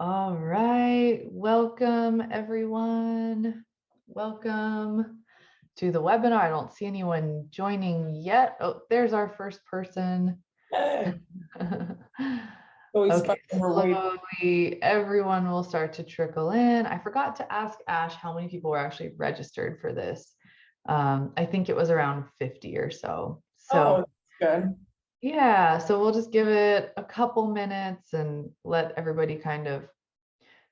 All right, welcome everyone. Welcome to the webinar. I don't see anyone joining yet. Oh, there's our first person. Always Okay, fun when we're waiting. slowly everyone will start to trickle in. I forgot to ask Ash how many people were actually registered for this. I think it was around 50 or so. Oh, that's good. Yeah, so we'll just give it a couple minutes and let everybody kind of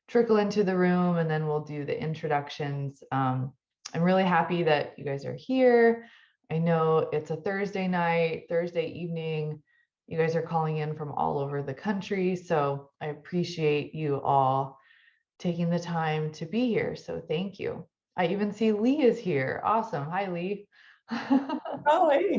trickle into the room, and then we'll do the introductions. I'm really happy that you guys are here. I know it's a Thursday night, Thursday evening. You guys are calling in from all over the country, so I appreciate you all taking the time to be here. So thank you. I even see Lee is here. Awesome. Hi, Lee. Oh, hey.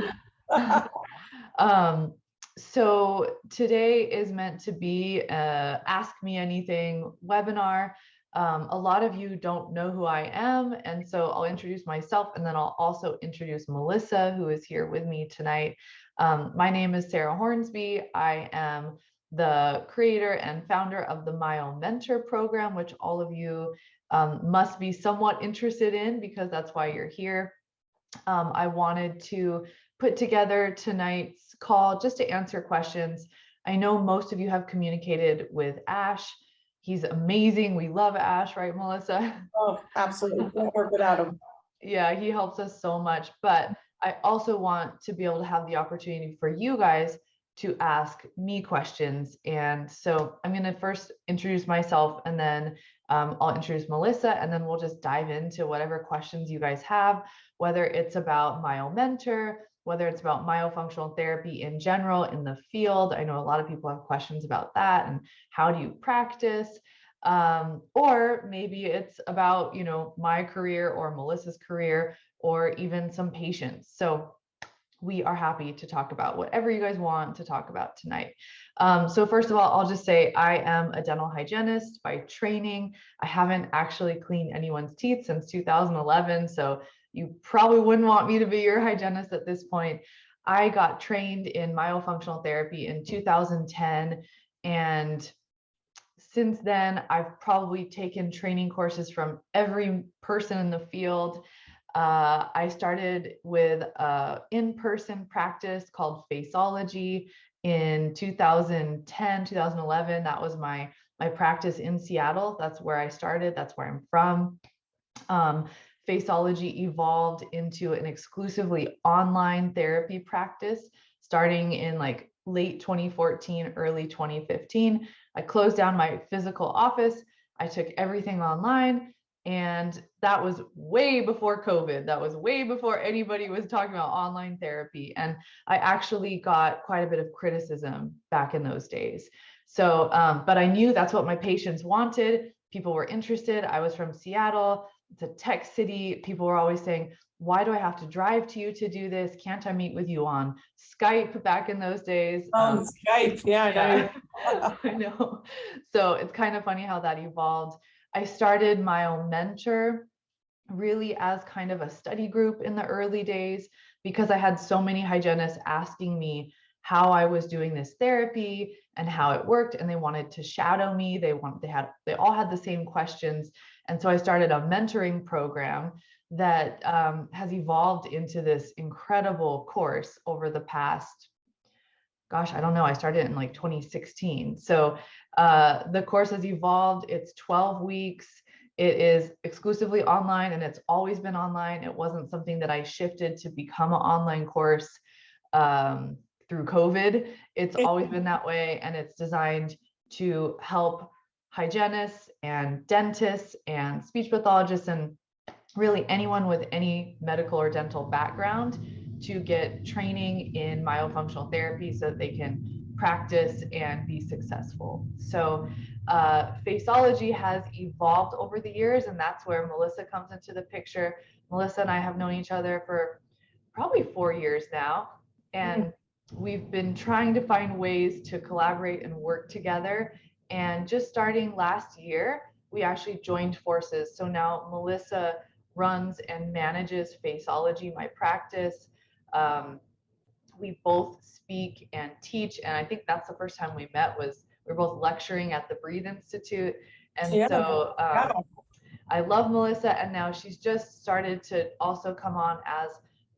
So today is meant to be a Ask Me Anything webinar. A lot of you don't know who I am, and so I'll introduce myself, and then I'll also introduce Melissa, who is here with me tonight. My name is Sarah Hornsby. I am the creator and founder of the MyoMentor program, which all of you must be somewhat interested in because that's why you're here. I wanted to put together tonight's call just to answer questions. I know most of you have communicated with Ash. He's amazing. We love Ash, right, Melissa? Oh, absolutely. Can't work without him. Yeah, he helps us so much. But I also want to be able to have the opportunity for you guys to ask me questions. And so I'm going to first introduce myself, and then I'll introduce Melissa, and then we'll just dive into whatever questions you guys have, whether it's about MyoMentor, whether it's about myofunctional therapy in general in the field. I know a lot of people have questions about that and how do you practice? Or maybe it's about, my career or Melissa's career, or even some patients. So we are happy to talk about whatever you guys want to talk about tonight. So first of all, I'll just say I am a dental hygienist by training. I haven't actually cleaned anyone's teeth since 2011. So you probably wouldn't want me to be your hygienist at this point. I got trained in myofunctional therapy in 2010. And since then, I've probably taken training courses from every person in the field. I started with an in-person practice called Faceology in 2010, 2011. That was my practice in Seattle. That's where I started. That's where I'm from. Faceology evolved into an exclusively online therapy practice starting in like late 2014, early 2015. I closed down my physical office. I took everything online. And that was way before COVID. That was way before anybody was talking about online therapy. And I actually got quite a bit of criticism back in those days. So, but I knew that's what my patients wanted. People were interested. I was from Seattle. It's a tech city. People were always saying, why do I have to drive to you to do this? Can't I meet with you on Skype back in those days? Skype. Yeah. I know. So it's kind of funny how that evolved. I started MyoMentor really as kind of a study group in the early days because I had so many hygienists asking me how I was doing this therapy and how it worked, and they wanted to shadow me. They all had the same questions, and so I started a mentoring program that has evolved into this incredible course over the past, gosh, I don't know, I started in like 2016. So the course has evolved. It's 12 weeks. It is exclusively online, and it's always been online. It wasn't something that I shifted to become an online course through COVID. It's always been that way, and it's designed to help hygienists and dentists and speech pathologists and really anyone with any medical or dental background to get training in myofunctional therapy so that they can practice and be successful. So Faceology has evolved over the years, and that's where Melissa comes into the picture. Melissa and I have known each other for probably 4 years now, and we've been trying to find ways to collaborate and work together. And just starting last year, we actually joined forces. So now Melissa runs and manages Faceology, my practice. We both speak and teach, and I think that's the first time we met was we're both lecturing at the Breathe Institute. And Yeah. so Yeah. I love Melissa, and now she's just started to also come on as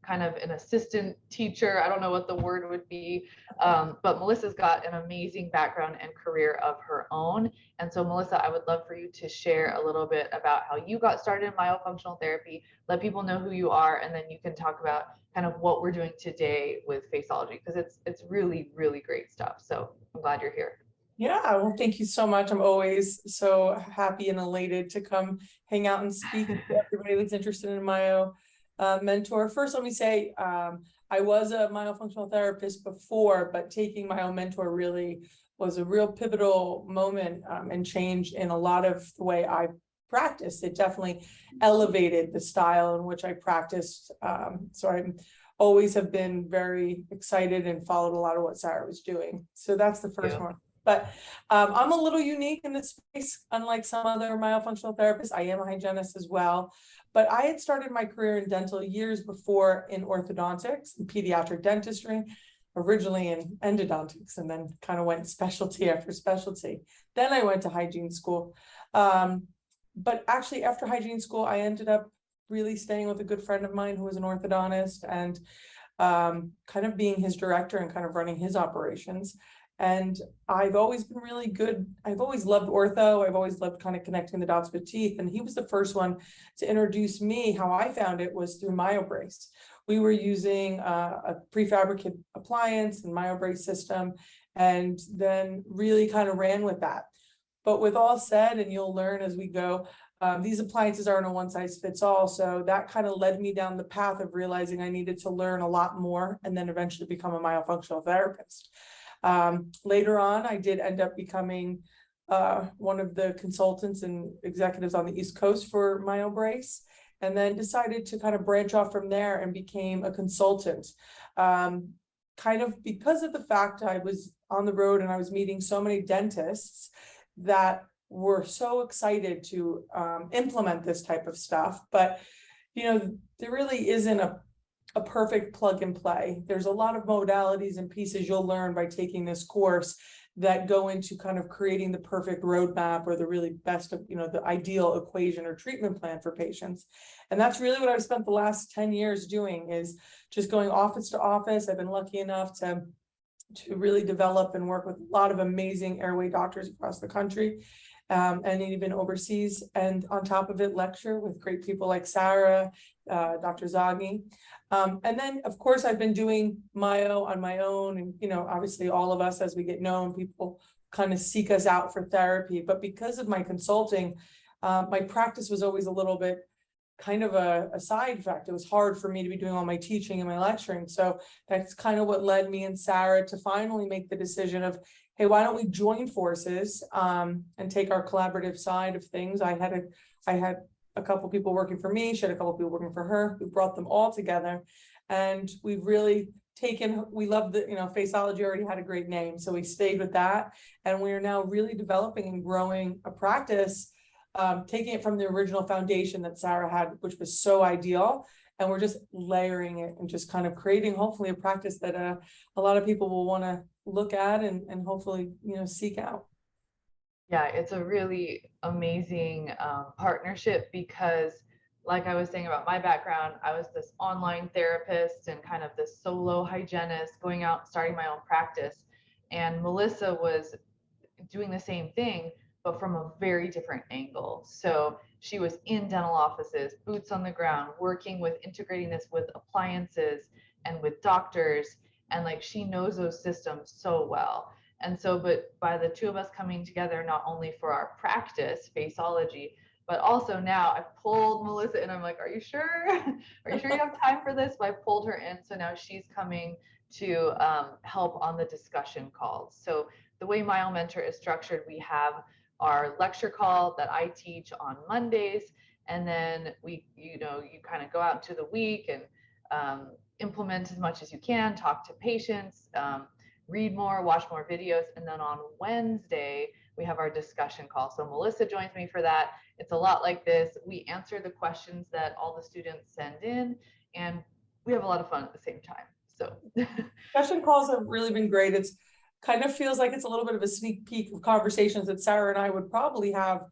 kind of an assistant teacher. I don't know what the word would be, but Melissa's got an amazing background and career of her own. And so, Melissa, I would love for you to share a little bit about how you got started in myofunctional therapy, let people know who you are, and then you can talk about kind of what we're doing today with Faceology, because it's really, really great stuff. So I'm glad you're here. Yeah, well, thank you so much. I'm always so happy and elated to come hang out and speak to everybody that's interested in MyoMentor. First, let me say, I was a myofunctional therapist before, but taking MyoMentor really was a real pivotal moment and change in a lot of the way I practiced. It definitely elevated the style in which I practiced. So I always have been very excited and followed a lot of what Sarah was doing. So that's the first one. But I'm a little unique in this space, unlike some other myofunctional therapists. I am a hygienist as well. But I had started my career in dental years before in orthodontics and pediatric dentistry, originally in endodontics, and then kind of went specialty after specialty. Then I went to hygiene school. But actually, after hygiene school, I ended up really staying with a good friend of mine who was an orthodontist and kind of being his director and kind of running his operations. And I've always been really good. I've always loved ortho. I've always loved kind of connecting the dots with teeth. And he was the first one to introduce me. How I found it was through MyoBrace. We were using a prefabricated appliance and MyoBrace system, and then really kind of ran with that. But with all said, and you'll learn as we go, these appliances aren't a one size fits all. So that kind of led me down the path of realizing I needed to learn a lot more and then eventually become a myofunctional therapist. Later on, I did end up becoming one of the consultants and executives on the East Coast for MyoBrace, and then decided to kind of branch off from there and became a consultant. Kind of because of the fact I was on the road and I was meeting so many dentists that were so excited to implement this type of stuff. But, you know, there really isn't a perfect plug and play. There's a lot of modalities and pieces you'll learn by taking this course that go into kind of creating the perfect roadmap or the really best of, you know, the ideal equation or treatment plan for patients. And that's really what I've spent the last 10 years doing, is just going office to office. I've been lucky enough to really develop and work with a lot of amazing airway doctors across the country. And even overseas, and on top of it, lecture with great people like Sarah, Dr. Zaghi. And then, of course, I've been doing myo on my own. And, you know, obviously all of us, as we get known, people kind of seek us out for therapy. But because of my consulting, my practice was always a little bit kind of a side effect. It was hard for me to be doing all my teaching and my lecturing. So that's kind of what led me and Sarah to finally make the decision of, hey, why don't we join forces and take our collaborative side of things. I had a couple people working for me. She had a couple people working for her. We brought them all together, and we've really taken, we love the, you know, Faceology already had a great name, so we stayed with that. And we are now really developing and growing a practice, taking it from the original foundation that Sarah had, which was so ideal. And we're just layering it and just kind of creating, hopefully, a practice that a lot of people will want to look at and hopefully, you know, seek out. Yeah, it's a really amazing partnership because, like I was saying about my background, I was this online therapist and kind of this solo hygienist going out and starting my own practice. And Melissa was doing the same thing, but from a very different angle. So she was in dental offices, boots on the ground, working with integrating this with appliances and with doctors. And like she knows those systems so well. And so, but by the two of us coming together, not only for our practice, Faceology, but also now I've pulled Melissa and I'm like, are you sure? Are you sure you have time for this? But I pulled her in. So now she's coming to help on the discussion calls. So the way MyoMentor is structured, we have our lecture call that I teach on Mondays. And then we, you know, you kind of go out into the week and implement as much as you can, talk to patients, read more, watch more videos. And then on Wednesday, we have our discussion call. So Melissa joins me for that. It's a lot like this. We answer the questions that all the students send in, and we have a lot of fun at the same time. So Discussion calls have really been great. It's kind of feels like it's a little bit of a sneak peek of conversations that Sarah and I would probably have,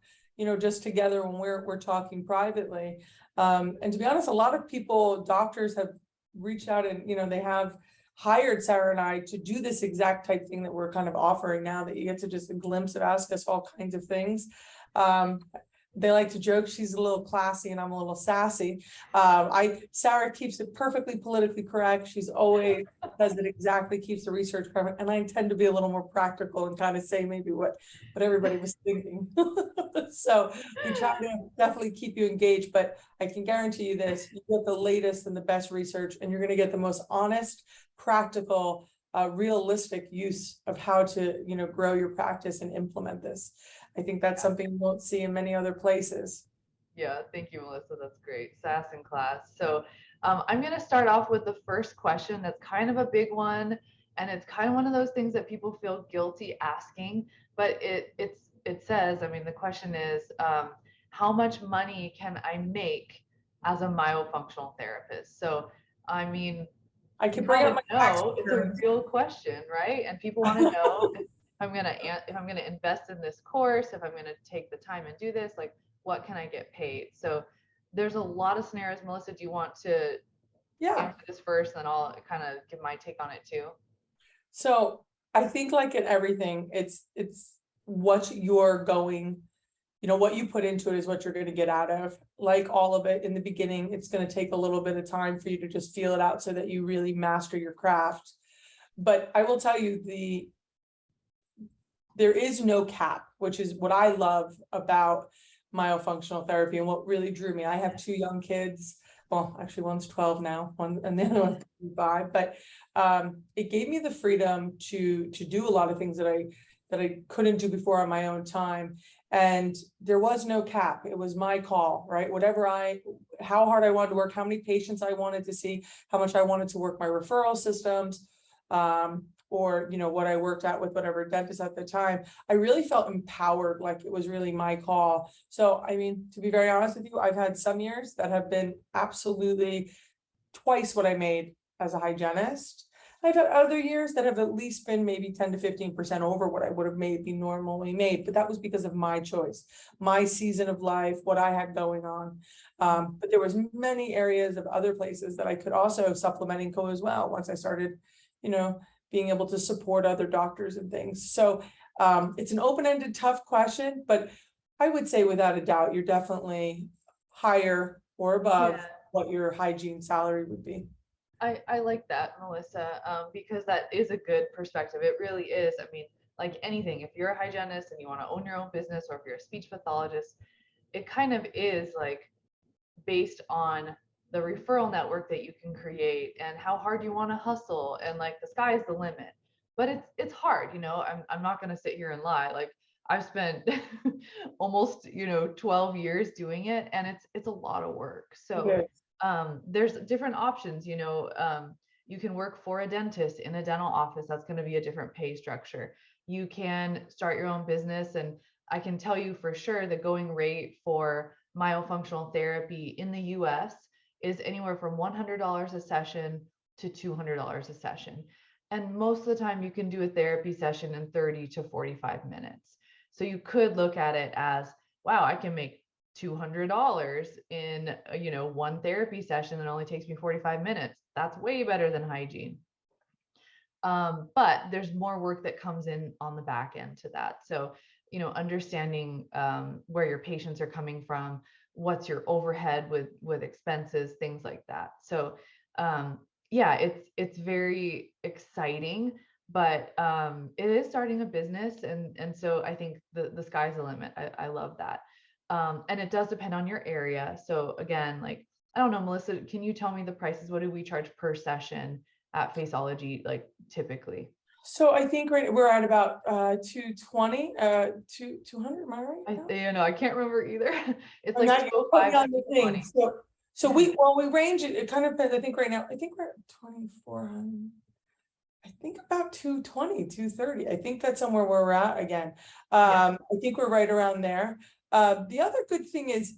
just together when we're talking privately. And to be honest, a lot of people, doctors have reached out and, they have hired Sarah and I to do this exact type thing that we're kind of offering now, that you get to just a glimpse of ask us all kinds of things. They like to joke she's a little classy and I'm a little sassy. Sarah keeps it perfectly politically correct. She's always does it exactly, keeps the research perfect. And I tend to be a little more practical and kind of say maybe what everybody was thinking. So we try to definitely keep you engaged, but I can guarantee you this, you get the latest and the best research, and you're going to get the most honest, practical, realistic use of how to, grow your practice and implement this. I think that's something you won't see in many other places. Yeah, thank you, Melissa. That's great. Sass in class. So I'm going to start off with the first question that's kind of a big one. And it's kind of one of those things that people feel guilty asking, but it says, I mean, the question is, how much money can I make as a myofunctional therapist? So, I mean, I can bring up my know it's a real question, right? And people want to know if I'm gonna invest in this course, if I'm gonna take the time and do this, like what can I get paid? So there's a lot of scenarios. Melissa, do you want to answer this first, and then I'll kind of give my take on it too? So I think, like in everything, it's what you're going, what you put into it is what you're going to get out of. Like all of it in the beginning, it's going to take a little bit of time for you to just feel it out so that you really master your craft. But I will tell you, there is no cap, which is what I love about myofunctional therapy and what really drew me. I have 2 young kids. Well, actually one's 12 now, and the other one's 5, but it gave me the freedom to do a lot of things that I couldn't do before on my own time. And there was no cap. It was my call, right? How hard I wanted to work, how many patients I wanted to see, how much I wanted to work my referral systems, or, what I worked out with whatever dentist at the time. I really felt empowered, like it was really my call. So, I mean, to be very honest with you, I've had some years that have been absolutely twice what I made as a hygienist. I've had other years that have at least been maybe 10 to 15% over what I would have maybe normally made, but that was because of my choice, my season of life, what I had going on. But there was many areas of other places that I could also supplement and go as well once I started, being able to support other doctors and things. So it's an open-ended, tough question, but I would say without a doubt, you're definitely higher or above what your hygiene salary would be. I like that, Melissa, because that is a good perspective. It really is. I mean, like anything, if you're a hygienist and you want to own your own business, or if you're a speech pathologist, it kind of is like based on the referral network that you can create and how hard you want to hustle, and like the sky's the limit. But it's hard, I'm not going to sit here and lie. Like I've spent almost 12 years doing it, and it's a lot of work. So there's different options. You can work for a dentist in a dental office. That's going to be a different pay structure. You can start your own business, and I can tell you for sure the going rate for myofunctional therapy in the US is anywhere from $100 a session to $200 a session. And most of the time you can do a therapy session in 30 to 45 minutes. So you could look at it as, wow, I can make $200 in one therapy session that only takes me 45 minutes. That's way better than hygiene. But there's more work that comes in on the back end to that. So understanding where your patients are coming from, what's your overhead with expenses, things like that. So it's very exciting, but it is starting a business, and so I think the sky's the limit. I love that. And it does depend on your area. So again, like, I don't know, Melissa, can you tell me the prices? What do we charge per session at Faceology, like typically? So I think we're at about 220, 200, am I right? I can't remember either. It's like 205 on the thing. So we range it kind of depends. I think right now, I think we're at 2,400. I think about 220, 230. I think that's somewhere where we're at again. I think we're right around there. The other good thing is,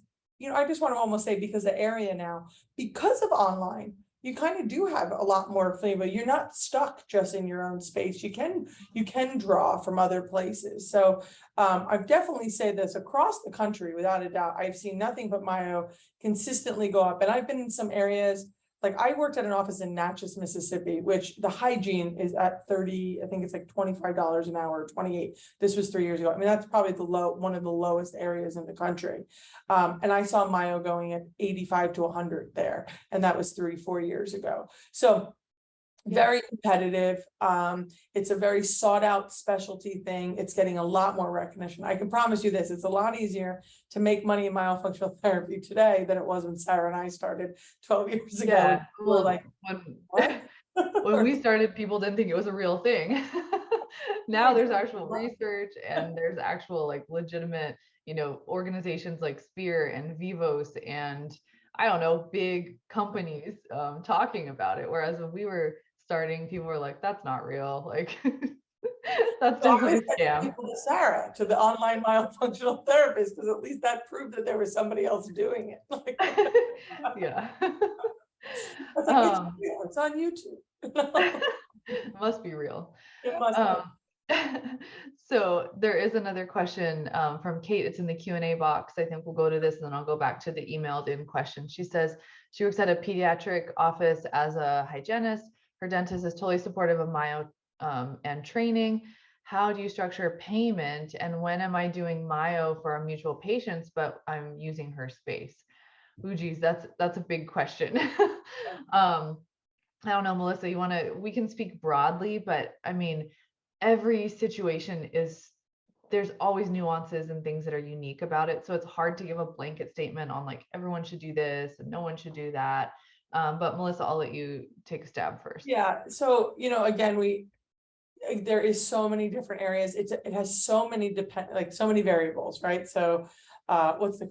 I just want to almost say, because the area now, because of online, you kind of do have a lot more flavor. You're not stuck just in your own space. You can draw from other places. So I've definitely said this across the country, without a doubt. I've seen nothing but Myo consistently go up. And I've been in some areas, like I worked at an office in Natchez, Mississippi, which the hygiene is at 30, I think it's like $25 an hour, 28. This was 3 years ago. I mean, that's probably one of the lowest areas in the country. And I saw Myo going at 85 to 100 there. And that was 3-4 years ago. So very competitive. It's a very sought out specialty thing. It's getting a lot more recognition. I can promise you this, it's a lot easier to make money in myofunctional therapy today than it was when Sarah and I started 12 years ago. Yeah, We're like, when, when we started, people didn't think it was a real thing. Now there's actual research and there's actual like legitimate, organizations like Spear and Vivos and I don't know, big companies talking about it. Whereas when we were starting, people were like, that's not real. Like, that's definitely a scam. People to Sarah, to the online myofunctional therapist, because at least that proved that there was somebody else doing it. Yeah. It's on YouTube. Must be real. It must be. So there is another question from Kate. It's in the Q&A box. I think we'll go to this and then I'll go back to the emailed in question. She says she works at a pediatric office as a hygienist. Her dentist is totally supportive of Myo and training. How do you structure payment? And when am I doing Myo for our mutual patients, but I'm using her space? Ooh, geez, that's a big question. I don't know, Melissa, we can speak broadly, but I mean, every situation there's always nuances and things that are unique about it. So it's hard to give a blanket statement on like, everyone should do this and no one should do that. But Melissa, I'll let you take a stab first. Yeah. So, again, there is so many different areas. It has so many so many variables, right? So, what's the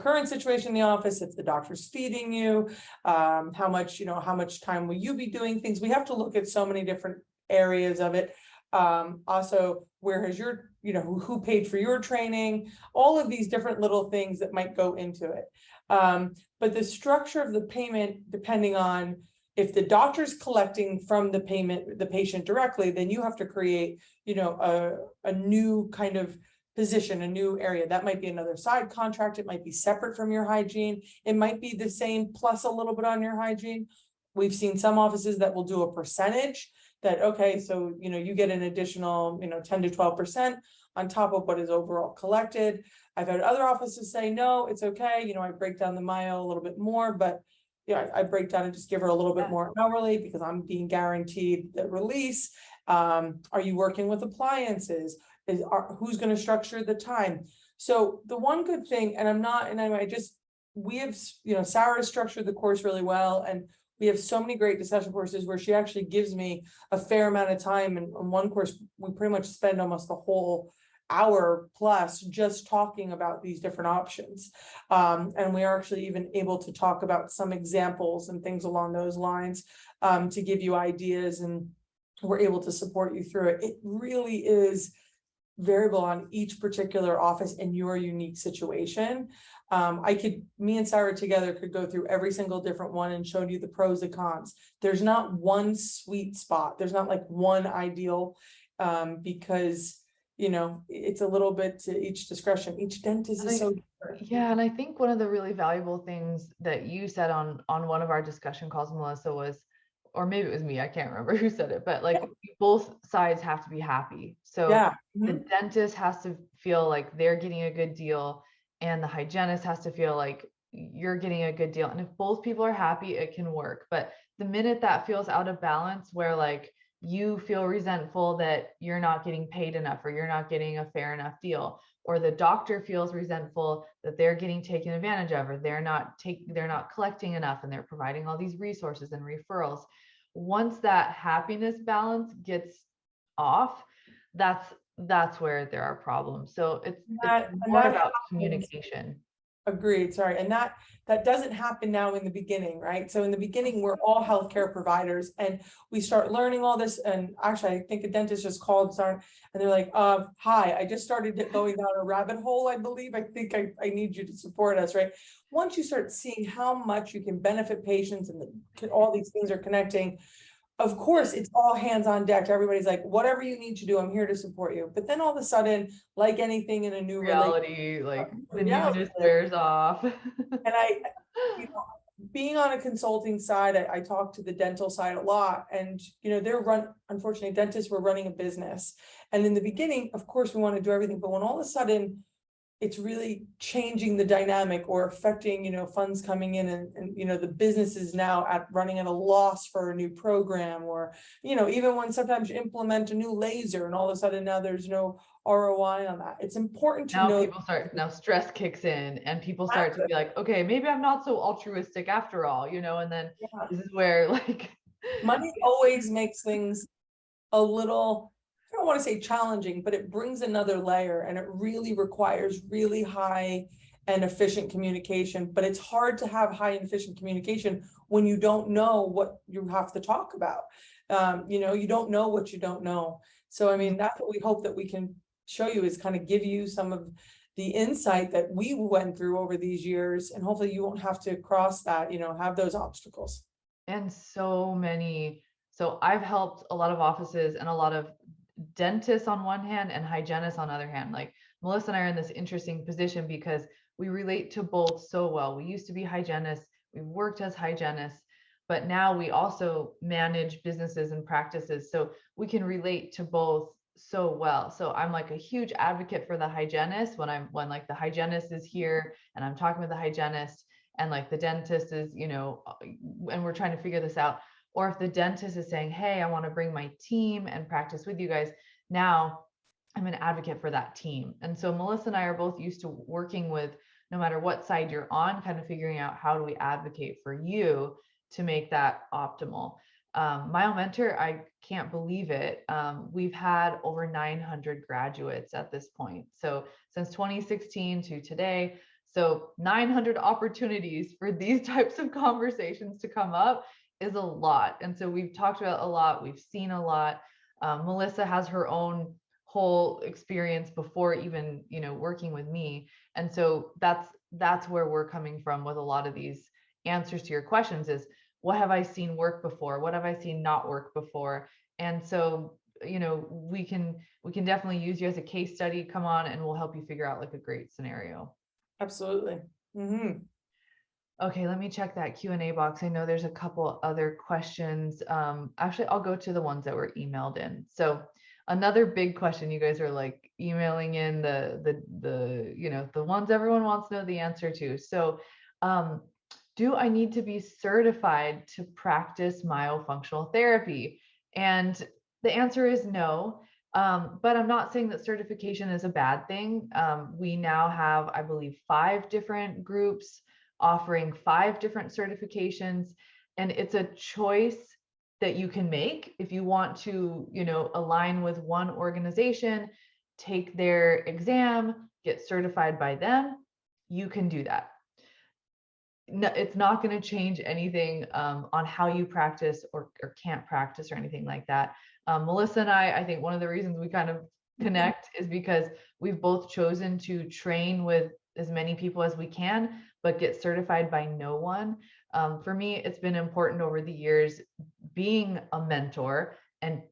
current situation in the office? If the doctor's feeding you, how much time will you be doing things? We have to look at so many different areas of it. Also, where has your, who paid for your training? All of these different little things that might go into it. But the structure of the payment, depending on if the doctor's collecting from the patient directly, then you have to create, a new kind of position, a new area. That might be another side contract. It might be separate from your hygiene. It might be the same plus a little bit on your hygiene. We've seen some offices that will do a percentage that, okay, so, you get an additional, 10 to 12% on top of what is overall collected. I've had other offices say, no, it's okay. I break down the Myo a little bit more, but I break down and just give her a little bit more hourly because I'm being guaranteed the release. Are you working with appliances? Who's going to structure the time? So the one good thing, we have, Sarah structured the course really well. And we have so many great discussion courses where she actually gives me a fair amount of time. And on one course, we pretty much spend almost the whole hour plus just talking about these different options. And we are actually even able to talk about some examples and things along those lines to give you ideas, and we're able to support you through it. It really is variable on each particular office in your unique situation. Me and Sarah together could go through every single different one and show you the pros and cons. There's not one sweet spot. There's not like one ideal, because it's a little bit to each discretion. Each dentist is so different. Yeah, and I think one of the really valuable things that you said on one of our discussion calls, Melissa, was, or maybe it was me, I can't remember who said it, but like both sides have to be happy. So the dentist has to feel like they're getting a good deal, and the hygienist has to feel like you're getting a good deal. And if both people are happy, it can work. But the minute that feels out of balance, where like you feel resentful that you're not getting paid enough, or you're not getting a fair enough deal, or the doctor feels resentful that they're getting taken advantage of, or they're not collecting enough and they're providing all these resources and referrals. Once that happiness balance gets off, that's where there are problems. So it's more about communication. Agreed. Sorry. And that doesn't happen now in the beginning, right? So in the beginning, we're all healthcare providers and we start learning all this. And actually, I think a dentist just called, and they're like, hi, I just started going down a rabbit hole, I believe. I think I need you to support us, right? Once you start seeing how much you can benefit patients and all these things are connecting, of course, it's all hands on deck. Everybody's like, whatever you need to do, I'm here to support you. But then all of a sudden, like anything in a new Reality, like the reality, newness wears off. and you know, being on a consulting side, I talk to the dental side a lot, and unfortunately, dentists were running a business. And in the beginning, of course, we want to do everything, but when all of a sudden it's really changing the dynamic or affecting, funds coming in and the business is now running at a loss for a new program, or, even when sometimes you implement a new laser and all of a sudden now there's no ROI on that. It's important to know. Now stress kicks in and people start to be like, okay, maybe I'm not so altruistic after all, and then this is where like money always makes things a little, I don't want to say challenging, but it brings another layer and it really requires really high and efficient communication. But it's hard to have high and efficient communication when you don't know what you have to talk about. You don't know what you don't know. So, I mean, that's what we hope that we can show you, is kind of give you some of the insight that we went through over these years. And hopefully you won't have to cross that, have those obstacles. And so I've helped a lot of offices and a lot of dentists on one hand and hygienists on the other hand. Like Melissa and I are in this interesting position because we relate to both so well. We used to be hygienists, we worked as hygienists, but now we also manage businesses and practices. So we can relate to both so well. So I'm like a huge advocate for the hygienist when like the hygienist is here and I'm talking with the hygienist and like the dentist is, and we're trying to figure this out. Or if the dentist is saying, hey, I want to bring my team and practice with you guys, now I'm an advocate for that team. And so Melissa and I are both used to working with, no matter what side you're on, kind of figuring out how do we advocate for you to make that optimal. MyoMentor, I can't believe it. We've had over 900 graduates at this point. So since 2016 to today, so 900 opportunities for these types of conversations to come up is a lot. And so we've talked about a lot, we've seen a lot. Melissa has her own whole experience before even, working with me. And so that's where we're coming from with a lot of these answers to your questions is, what have I seen work before? What have I seen not work before? And so, we can definitely use you as a case study. Come on, and we'll help you figure out like a great scenario. Absolutely. Mm-hmm. Okay, let me check that Q&A box. I know there's a couple other questions. Actually, I'll go to the ones that were emailed in. So another big question, you guys are like emailing in the ones everyone wants to know the answer to. So do I need to be certified to practice myofunctional therapy? And the answer is no. But I'm not saying that certification is a bad thing. We now have, I believe, 5 different groups offering 5 different certifications, and it's a choice that you can make. If you want to, align with one organization, take their exam, get certified by them, you can do that. No, it's not going to change anything on how you practice or can't practice or anything like that. Melissa and I think one of the reasons we kind of connect is because we've both chosen to train with as many people as we can, but get certified by no one. For me, it's been important over the years being a mentor and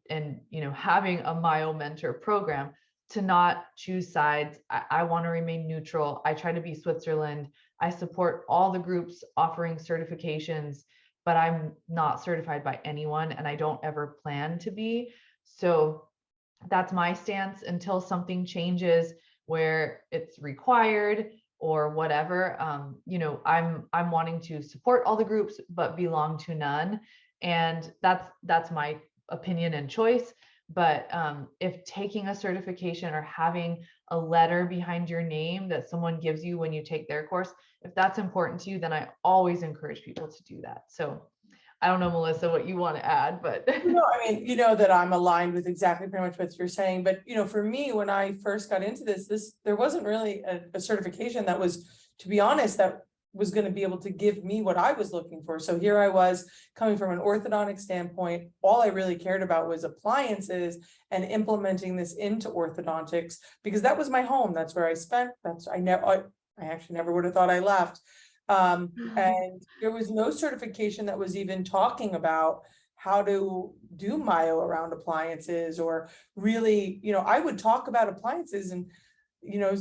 having a MyoMentor program to not choose sides. I want to remain neutral. I try to be Switzerland. I support all the groups offering certifications, but I'm not certified by anyone and I don't ever plan to be. So that's my stance until something changes where it's required or whatever. I'm wanting to support all the groups, but belong to none. And that's my opinion and choice. But if taking a certification or having a letter behind your name that someone gives you when you take their course, if that's important to you, then I always encourage people to do that. So I don't know, Melissa, what you want to add, but that I'm aligned with exactly pretty much what you're saying. But for me, when I first got into this there wasn't really a certification that was to be honest, that was going to be able to give me what I was looking for. So here I was coming from an orthodontic standpoint. All I really cared about was appliances and implementing this into orthodontics, because that was my home. That's where I spent. I actually never would have thought I left. And there was no certification that was even talking about how to do myo around appliances, or really, I would talk about appliances, and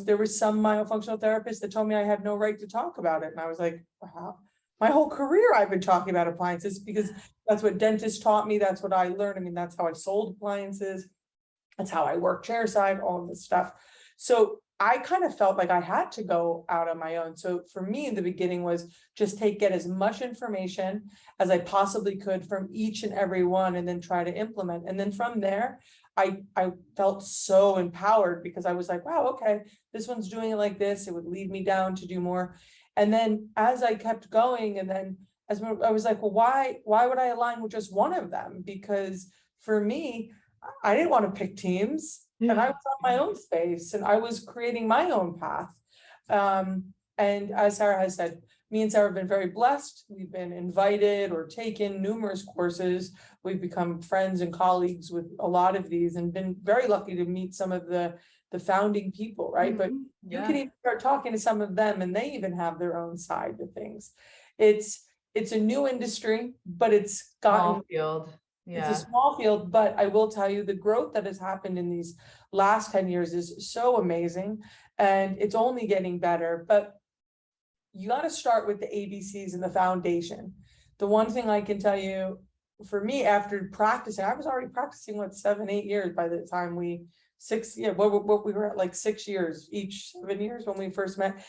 there was some myofunctional therapist that told me I had no right to talk about it. And I was like, wow, my whole career I've been talking about appliances, because that's what dentists taught me. That's what I learned. I mean, that's how I sold appliances. That's how I work chairside, all of this stuff. So I kind of felt like I had to go out on my own. So for me, in the beginning was just get as much information as I possibly could from each and every one, and then try to implement. And then from there, I felt so empowered, because I was like, wow, okay, this one's doing it like this. It would lead me down to do more. And then as I kept going, and then as I was like, well, why would I align with just one of them? Because for me, I didn't want to pick teams, and I was on my own space, and I was creating my own path. And as Sarah has said, me and Sarah have been very blessed. We've been invited or taken numerous courses. We've become friends and colleagues with a lot of these, and been very lucky to meet some of the founding people, right? But you can even start talking to some of them, and they even have their own side to things. It's a new industry, but it's gotten Small field. It's a small field, but I will tell you, the growth that has happened in these last 10 years is so amazing, and it's only getting better. But you got to start with the ABCs and the foundation. The one thing I can tell you, for me, after practicing, I was already practicing 7-8 years by the time we were at like 6 years each, 7 years when we first met.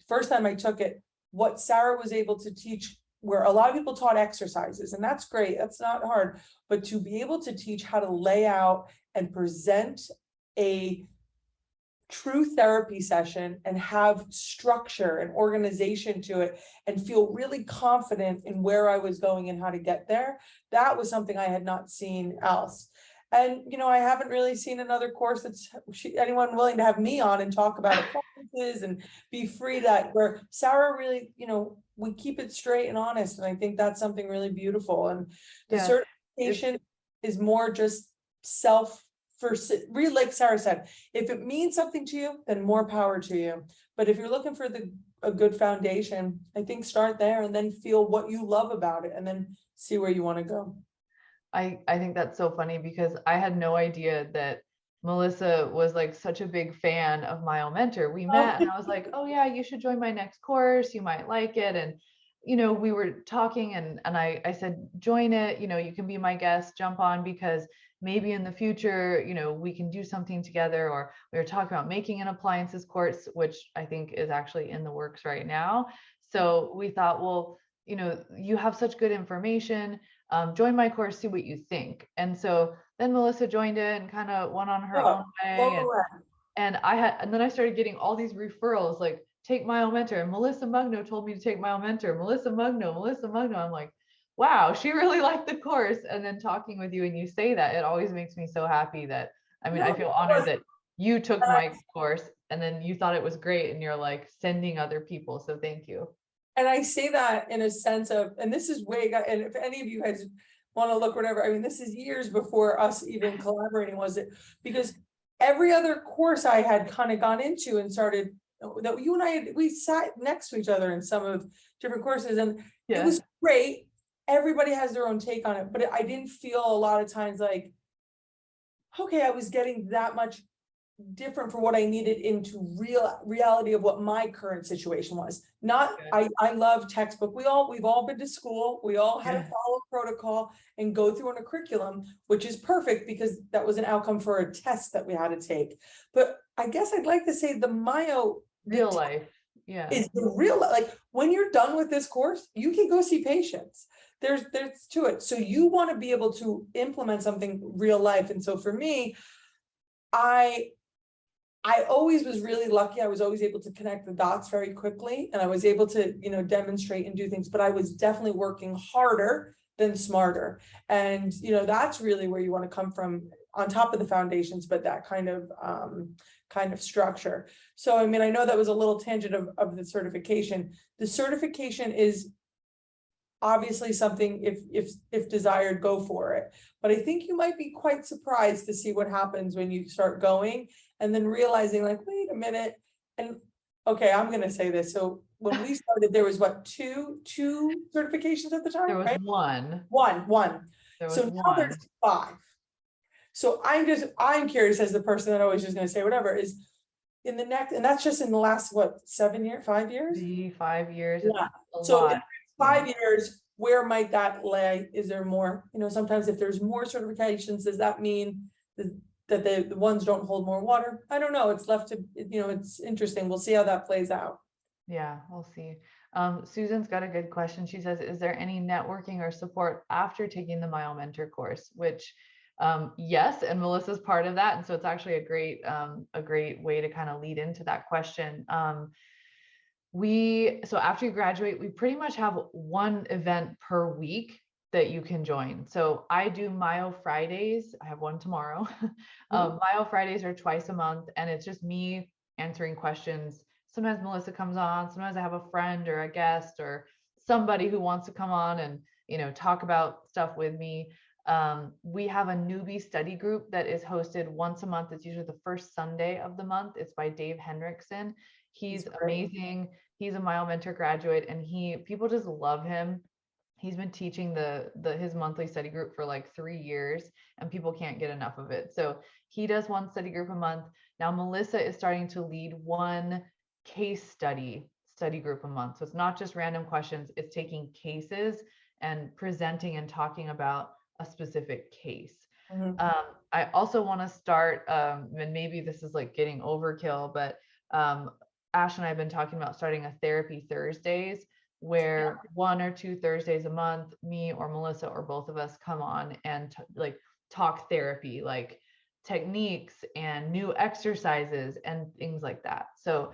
First time I took it, what Sarah was able to teach, where a lot of people taught exercises, and that's great, that's not hard, but to be able to teach how to lay out and present a true therapy session and have structure and organization to it, and feel really confident in where I was going and how to get there, that was something I had not seen else. And, I haven't really seen another course that's anyone willing to have me on and talk about appliances and be free, where Sarah really, we keep it straight and honest. And I think that's something really beautiful. And the certification is more just really, like Sarah said, if it means something to you, then more power to you. But if you're looking for a good foundation, I think start there, and then feel what you love about it, and then see where you want to go. I think that's so funny, because I had no idea that Melissa was like such a big fan of MyoMentor. We met and I was like, oh yeah, you should join my next course. You might like it. And, we were talking, and I said, join it, you can be my guest, jump on, because maybe in the future, we can do something together. Or we were talking about making an appliances course, which I think is actually in the works right now. So we thought, well, you have such good information. Join my course, see what you think. And so then Melissa joined it and kind of went on her own way. And then I started getting all these referrals, like, take MyoMentor. And Melissa Mugno told me to take MyoMentor. Melissa Mugno. I'm like, wow, she really liked the course. And then talking with you, and you say that, it always makes me so happy that, I feel honored that you took my course and then you thought it was great, and you're like sending other people. So thank you. And I say that in a sense of, and this is and if any of you guys want to look, whatever, this is years before us even collaborating, was it? Because every other course I had kind of gone into and started, that you and I, we sat next to each other in some of different courses, and it was great. Everybody has their own take on it, but I didn't feel a lot of times like, okay, I was getting that much different for what I needed into reality of what my current situation was. Not, I love textbook. We've all been to school. We all had to follow protocol and go through a curriculum, which is perfect, because that was an outcome for a test that we had to take. But I guess I'd like to say the real life is the real, like, when you're done with this course, you can go see patients. There's to it. So you want to be able to implement something real life. And so for me, I always was really lucky. I was always able to connect the dots very quickly, and I was able to, demonstrate and do things, but I was definitely working harder then smarter. And, that's really where you want to come from, on top of the foundations, but that kind of structure. So, I mean, I know that was a little tangent of the certification. The certification is obviously something, if desired, go for it. But I think you might be quite surprised to see what happens when you start going and then realizing, like, wait a minute. And okay, I'm going to say this. So when we started, there was what, two certifications at the time, There was right? one. One. There was So now there's 5. So I'm curious, as the person that always just going to say whatever, is in the next, and that's just in the last, what, 7 years, 5 years? 5 years. Yeah. A So lot. in 5 years, where might that lay? Is there more? Sometimes if there's more certifications, does that mean that the ones don't hold more water? I don't know. It's left to, it's interesting. We'll see how that plays out. Yeah, we'll see. Susan's got a good question. She says, is there any networking or support after taking the MyoMentor course? Which, yes, and Melissa's part of that. And so it's actually a great way to kind of lead into that question. So after you graduate, we pretty much have one event per week that you can join. So I do Myo Fridays. I have one tomorrow. Myo Fridays are twice a month, and it's just me answering questions. Sometimes Melissa comes on, sometimes I have a friend or a guest or somebody who wants to come on and, talk about stuff with me. We have a newbie study group that is hosted once a month. It's usually the first Sunday of the month. It's by Dave Hendrickson. He's amazing. He's a MyoMentor graduate, and people just love him. He's been teaching his monthly study group for like 3 years, and people can't get enough of it. So he does one study group a month. Now Melissa is starting to lead one case study group a month. So it's not just random questions, it's taking cases and presenting and talking about a specific case. I also want to start, and maybe this is like getting overkill, but Ash and I have been talking about starting a therapy Thursdays, where 1 or 2 Thursdays a month, me or Melissa or both of us come on and talk therapy, like techniques and new exercises and things like that. So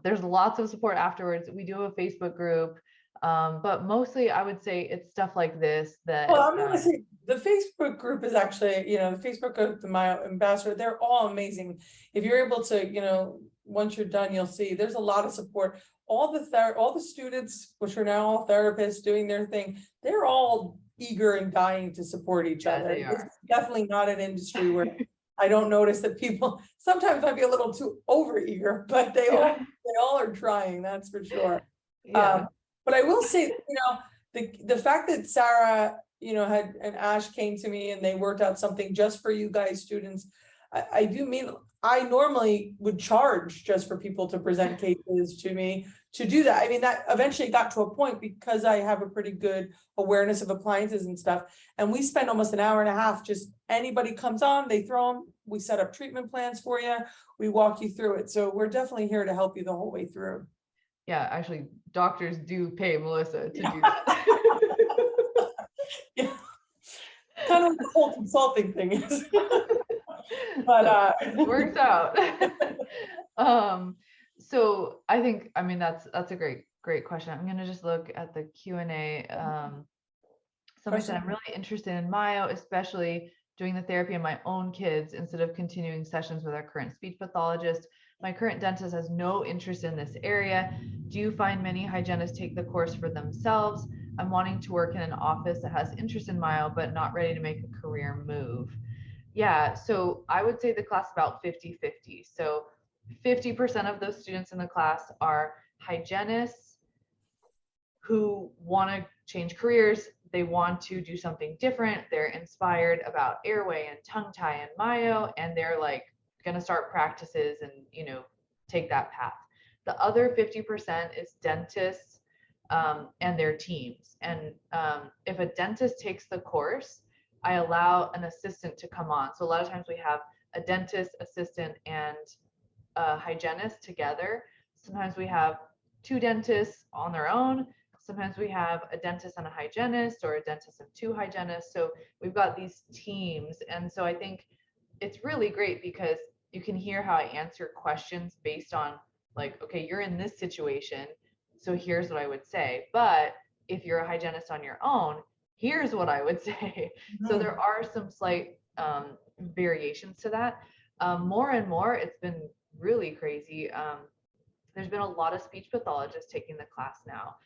there's lots of support afterwards. We do have a Facebook group, but mostly I would say it's stuff like this that. Well, I'm going to say the Facebook group is actually, the Facebook group, the Myo Ambassador, they're all amazing. If you're able to, once you're done, you'll see there's a lot of support. All the students, which are now all therapists doing their thing, they're all eager and dying to support each other. It's definitely not an industry where I don't notice that people sometimes might be a little too over eager, but they all are trying, that's for sure. Yeah. But I will say, the fact that Sarah, had, and Ash came to me and they worked out something just for you guys students, I do mean, I normally would charge just for people to present cases to me to do that. I mean, that eventually got to a point because I have a pretty good awareness of appliances and stuff. And we spend almost an hour and a half, just anybody comes on, they throw them, we set up treatment plans for you, we walk you through it. So we're definitely here to help you the whole way through. Yeah, actually, doctors do pay Melissa to do that. Yeah. Kind of like the whole consulting thing is. But it works out. So I think, that's a great question. I'm gonna just look at the Q&A. Somebody said, I'm really interested in Myo, especially doing the therapy on my own kids instead of continuing sessions with our current speech pathologist. My current dentist has no interest in this area. Do you find many hygienists take the course for themselves? I'm wanting to work in an office that has interest in Myo, but not ready to make a career move. Yeah, so I would say the class about 50-50. So 50% of those students in the class are hygienists who want to change careers. They want to do something different. They're inspired about airway and tongue tie and Myo, and they're like going to start practices and, take that path. The other 50% is dentists and their teams. And if a dentist takes the course, I allow an assistant to come on. So a lot of times we have a dentist, assistant, and a hygienist together. Sometimes we have 2 dentists on their own. Sometimes we have a dentist and a hygienist, or a dentist and 2 hygienists. So we've got these teams. And so I think it's really great because you can hear how I answer questions based on, like, okay, you're in this situation, so here's what I would say. But if you're a hygienist on your own, here's what I would say. So there are some slight variations to that. More and more, it's been really crazy. There's been a lot of speech pathologists taking the class now.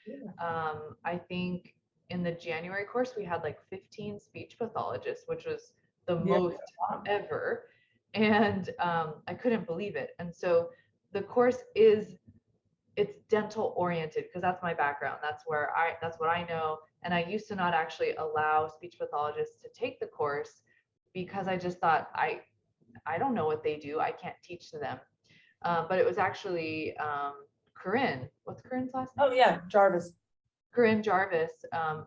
I think in the January course, we had like 15 speech pathologists, which was the most ever. And I couldn't believe it. And so the course it's dental oriented because that's my background. That's what I know. And I used to not actually allow speech pathologists to take the course because I just thought I don't know what they do. I can't teach them. But it was actually Corinne. What's Corinne's last name? Oh yeah, Jarvis. Corinne Jarvis,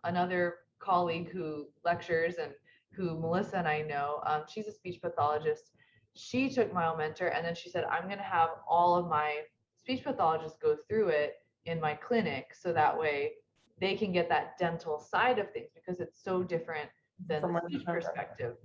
another colleague who lectures and who Melissa and I know. She's a speech pathologist. She took MyoMentor and then she said, I'm going to have all of my speech pathologists go through it in my clinic so that way they can get that dental side of things because it's so different than the speech perspective.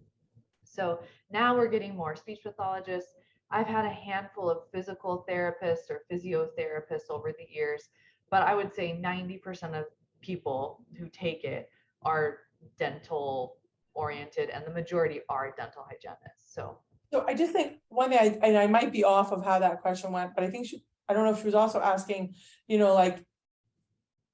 So now we're getting more speech pathologists. I've had a handful of physical therapists or physiotherapists over the years, but I would say 90% of people who take it are dental oriented and the majority are dental hygienists. So I just think one thing, and I might be off of how that question went, but I think I don't know if she was also asking, like,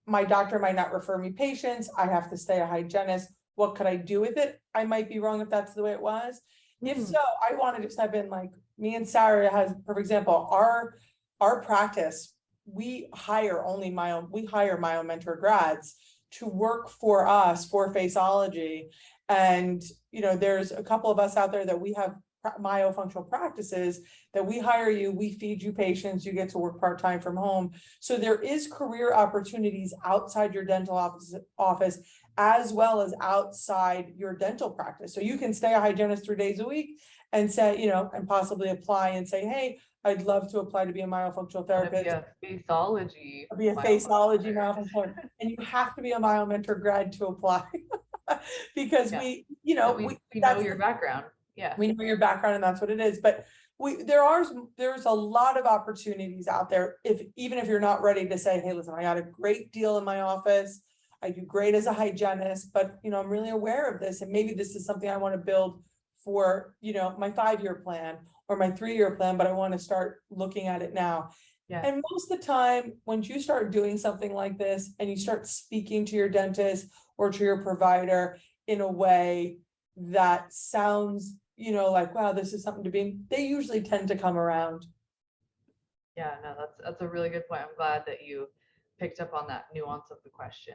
my doctor might not refer me patients, I have to stay a hygienist. What could I do with it? I might be wrong if that's the way it was. If so, I wanted to step in, like me and Sarah has, for example, our practice, we hire MyoMentor grads to work for us for faceology. And, there's a couple of us out there that we have myofunctional practices that we hire you, we feed you patients, you get to work part-time from home. So there is career opportunities outside your dental office as well as outside your dental practice. So you can stay a hygienist 3 days a week and say, and possibly apply and say, hey, I'd love to apply to be a myofunctional therapist. Be a faceology. Be a faceology myofunctional, and you have to be a MyoMentor grad to apply because we know your background. Yeah, we know your background and that's what it is. But there's a lot of opportunities out there. Even if you're not ready to say, hey, listen, I got a great deal in my office, I do great as a hygienist, but I'm really aware of this, and maybe this is something I want to build for my 5-year plan or my 3-year plan, but I want to start looking at it now. Yeah. And most of the time, once you start doing something like this and you start speaking to your dentist or to your provider in a way that sounds, like, wow, this is something to be, they usually tend to come around. Yeah, no, that's a really good point. I'm glad that you picked up on that nuance of the question.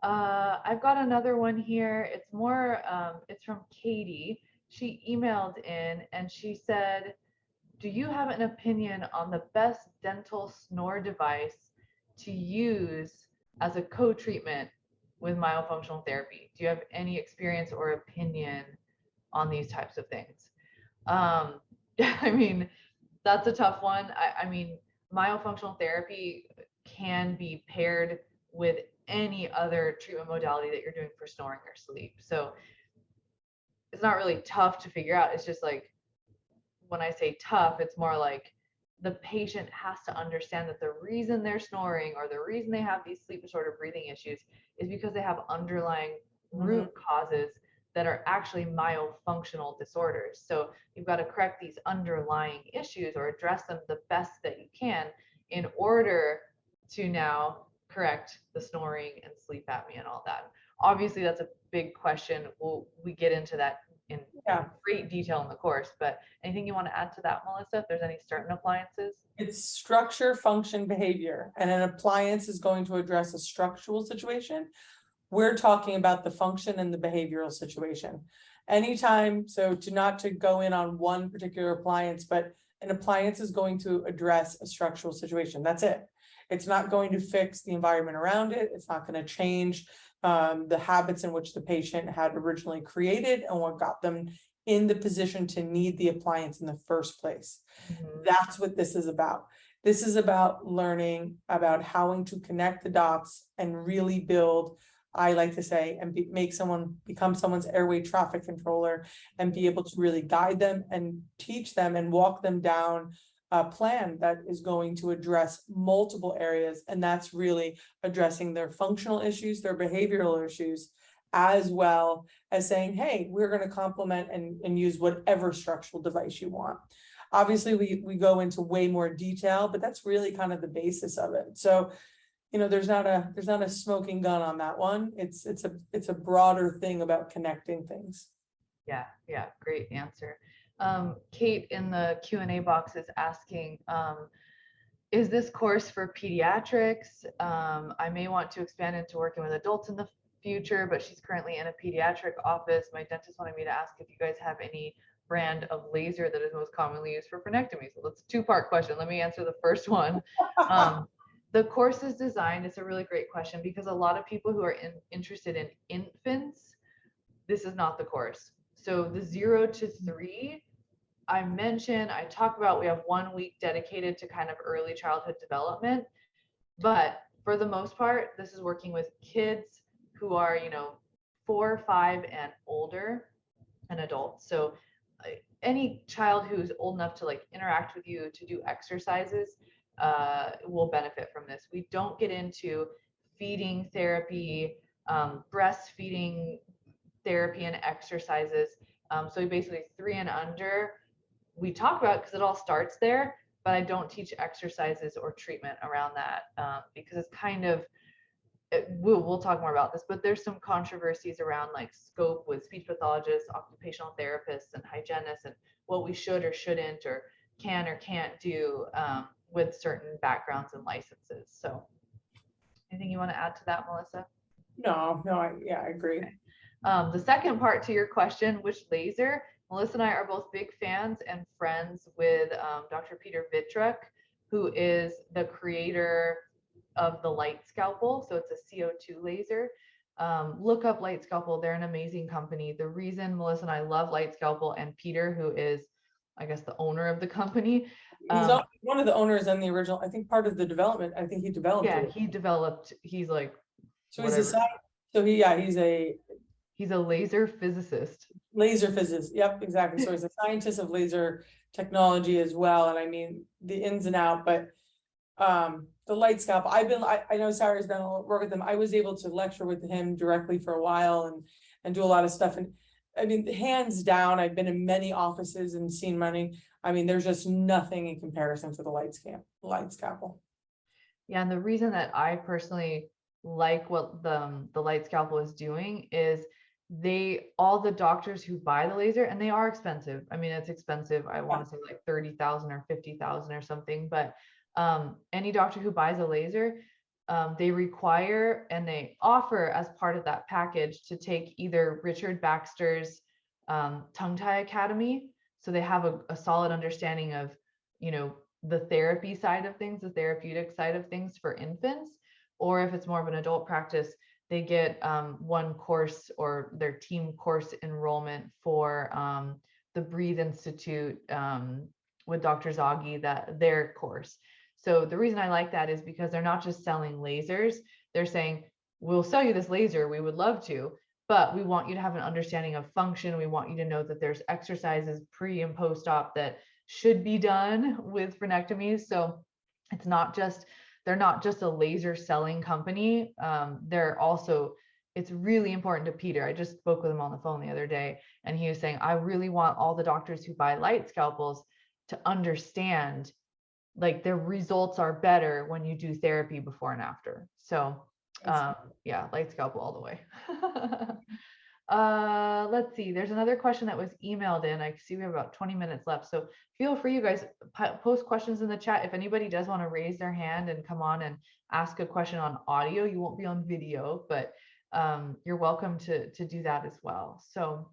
I've got another one here. It's more, it's from Katie. She emailed in and she said, do you have an opinion on the best dental snore device to use as a co-treatment with myofunctional therapy? Do you have any experience or opinion on these types of things? I mean, that's a tough one. I mean, myofunctional therapy can be paired with any other treatment modality that you're doing for snoring or sleep. So it's not really tough to figure out. It's just like, when I say tough, it's more like the patient has to understand that the reason they're snoring or the reason they have these sleep disorder breathing issues is because they have underlying root causes that are actually myofunctional disorders. So you've got to correct these underlying issues or address them the best that you can in order to now correct the snoring and sleep apnea and all that. Obviously, that's a big question. We get into that in great detail in the course, but anything you want to add to that, Melissa, if there's any certain appliances? It's structure, function, behavior, and an appliance is going to address a structural situation. We're talking about the function and the behavioral situation. Anytime, so not to go in on one particular appliance, but an appliance is going to address a structural situation. That's it. It's not going to fix the environment around it. It's not going to change the habits in which the patient had originally created and what got them in the position to need the appliance in the first place. That's what this is about. This is about learning about how to connect the dots and really build, I like to say, and become someone's airway traffic controller and be able to really guide them and teach them and walk them down a plan that is going to address multiple areas. And that's really addressing their functional issues, their behavioral issues, as well as saying, hey, we're going to complement and use whatever structural device you want. Obviously, we go into way more detail, but that's really kind of the basis of it. So, you know, there's not a smoking gun on that one. It's a broader thing about connecting things. Yeah, great answer. Kate in the Q&A box is asking, is this course for pediatrics? I may want to expand into working with adults in the future, but she's currently in a pediatric office. My dentist wanted me to ask if you guys have any brand of laser that is most commonly used for frenectomy. So that's a two-part question. Let me answer the first one. The course is designed, it's a really great question, because a lot of people who are interested in infants, this is not the course. So the 0 to 3, I talk about, we have 1 week dedicated to kind of early childhood development, but for the most part, this is working with kids who are, 4, 5 and older, and adults. So any child who's old enough to like interact with you, to do exercises, will benefit from this. We don't get into feeding therapy, breastfeeding therapy and exercises. So basically 3 and under, we talk about because it all starts there, but I don't teach exercises or treatment around that, because it's kind of, we'll talk more about this, but there's some controversies around like scope with speech pathologists, occupational therapists, and hygienists, and what we should or shouldn't or can or can't do with certain backgrounds and licenses. So anything you want to add to that, Melissa? No, I agree. Okay. The second part to your question, which laser? Melissa and I are both big fans and friends with Dr. Peter Vitruk, who is the creator of the Light Scalpel. So it's a CO2 laser. Look up Light Scalpel. They're an amazing company. The reason Melissa and I love Light Scalpel, and Peter, who is, I guess, the owner of the company. He's one of the owners and the original, I think part of the development, I think he developed it. He's like, so he's a laser physicist. Laser physicist. Yep, exactly. So he's a scientist of laser technology as well. And I mean, the ins and out, but the Light Scalpel, I know Sarah's done a lot of work with him. I was able to lecture with him directly for a while and do a lot of stuff. And I mean, hands down, I've been in many offices and seen money. I mean, there's just nothing in comparison to the Light Scalpel. Yeah, and the reason that I personally like what the Light Scalpel is doing is all the doctors who buy the laser, and they are expensive. I mean, it's expensive. I want to say like 30,000 or 50,000 or something, but any doctor who buys a laser, they require and they offer as part of that package to take either Richard Baxter's tongue tie academy. So they have a solid understanding of, the therapy side of things, the therapeutic side of things for infants, or if it's more of an adult practice, they get one course or their team course enrollment for the Breathe Institute with Dr. Zaghi, their course. So the reason I like that is because they're not just selling lasers. They're saying, we'll sell you this laser, we would love to, but we want you to have an understanding of function. We want you to know that there's exercises pre and post-op that should be done with frenectomies. So they're not just a laser selling company. It's really important to Peter. I just spoke with him on the phone the other day, and he was saying, I really want all the doctors who buy Light Scalpels to understand like their results are better when you do therapy before and after. So Light Scalpel all the way. Let's see, there's another question that was emailed in. I see we have about 20 minutes left, so feel free, you guys, post questions in the chat. If anybody does want to raise their hand and come on and ask a question on audio, you won't be on video, but you're welcome to do that as well. So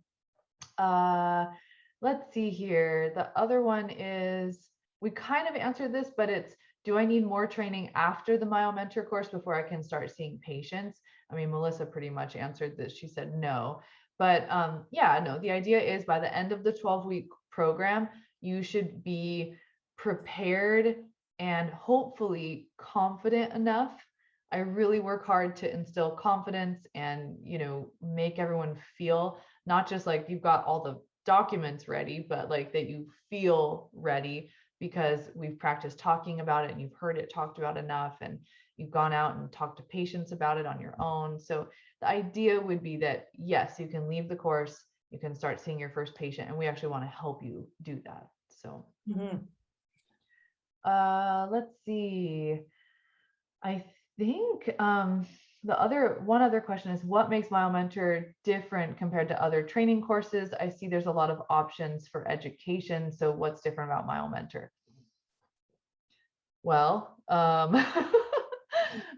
let's see here. The other one is, we kind of answered this, but it's, do I need more training after the MyoMentor course before I can start seeing patients? I mean, Melissa pretty much answered this. She said no. But no, the idea is by the end of the 12-week program, you should be prepared and hopefully confident enough. I really work hard to instill confidence and, make everyone feel not just like you've got all the documents ready, but like that you feel ready, because we've practiced talking about it and you've heard it talked about enough, and you've gone out and talked to patients about it on your own. So the idea would be that, yes, you can leave the course, you can start seeing your first patient, and we actually want to help you do that. So let's see. I think one other question is, what makes MyoMentor different compared to other training courses? I see there's a lot of options for education. So what's different about MyoMentor? Well,